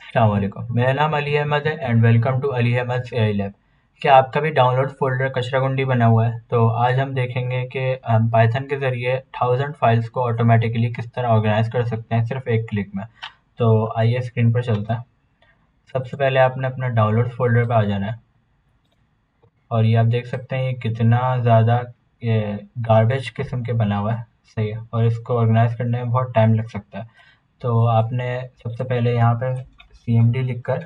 अस्सलाम वालेकुम, मेरा नाम अली अहमद है and welcome to Ali Ahmed AI lab. क्या आपका भी डाउनलोड फ़ोल्डर कचराकुंडी बना हुआ है? तो आज हम देखेंगे कि हम पाइथन के ज़रिए 1000 फाइल्स को ऑटोमेटिकली किस तरह ऑर्गेनाइज़ कर सकते हैं सिर्फ एक क्लिक में। तो आइए स्क्रीन पर चलते हैं। सबसे पहले आपने अपना डाउनलोड फ़ोल्डर पे आ जाना है और ये आप देख सकते हैं ये कितना ज़्यादा ये गार्बेज किस्म के बना हुआ है, सही है, और इसको ऑर्गेनाइज़ करने में बहुत टाइम लग सकता है। तो आपने सबसे पहले यहाँ पे cmd लिख कर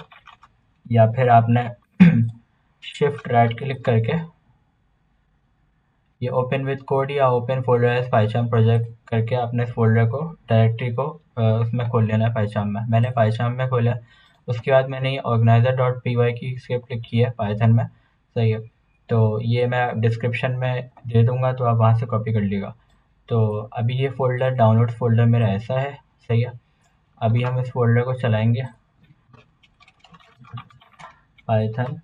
या फिर आपने शिफ्ट राइट क्लिक करके ये ओपन विद कोड या ओपन फोल्डर एज पाइचाम प्रोजेक्ट करके अपने फोल्डर को डायरेक्टरी को उसमें खोल लेना है पाइचाम में। मैंने पाइचाम में खोला। उसके बाद मैंने ये ऑर्गेनाइजर डॉट पी वाई की स्क्रिप्ट लिखी है पाइथन में, सही है। तो ये मैं डिस्क्रिप्शन में दे दूंगा तो आप वहाँ से कॉपी कर लीजिएगा। तो अभी ये फोल्डर डाउनलोड फोल्डर मेरा ऐसा है, सही है। अभी हम इस फोल्डर को चलाएंगे Python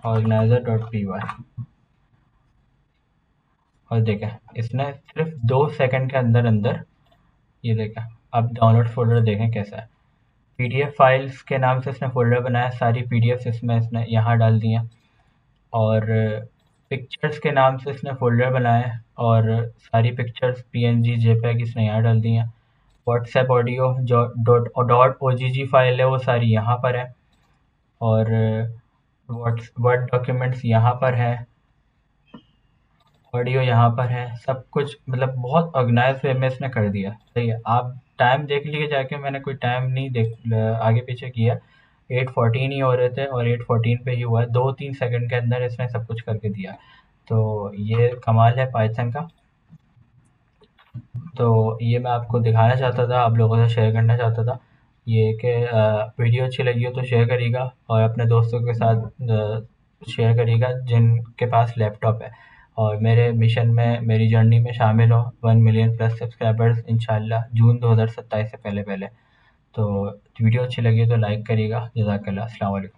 organizer dot P Y और देखें इसने सिर्फ 2 सेकंड के अंदर अंदर ये देखें। अब डाउनलोड फोल्डर देखें कैसा है। पीडीएफ फाइल्स के नाम से इसने फोल्डर बनाया, सारी पीडीएफ इसमें इसने यहाँ डाल दी हैं। और पिक्चर्स के नाम से इसने फोल्डर बनाया है और सारी पिक्चर्स पीएनजी जेपीईजी इसने यहाँ डाल दी हैं। व्हाट्सएप ऑडियो जो डॉट ओजीजी फाइल है वो सारी यहाँ पर है और वर्ड डॉक्यूमेंट्स यहाँ पर है, ऑडियो यहाँ पर है, सब कुछ मतलब बहुत ऑर्गेनाइज वे में इसने कर दिया, सही है। आप टाइम देख लीजिए जाके, मैंने कोई टाइम नहीं देख आगे पीछे किया। 8:14 ही हो रहे थे और 8:14 पे ही हुआ है। 2-3 सेकंड के अंदर इसने सब कुछ करके दिया। तो ये कमाल है पाइथन का। तो ये मैं आपको दिखाना चाहता था, आप लोगों से शेयर करना चाहता था ये कि वीडियो अच्छी लगी हो तो शेयर करिएगा और अपने दोस्तों के साथ शेयर करिएगा जिनके पास लैपटॉप है और मेरे मिशन में मेरी जर्नी में शामिल हो 1 मिलियन प्लस सब्सक्राइबर्स इंशाल्लाह जून 2027 से पहले पहले। तो वीडियो अच्छी लगी तो लाइक करिएगा। जज़ाकल्लाह। अस्सलाम वालेकुम।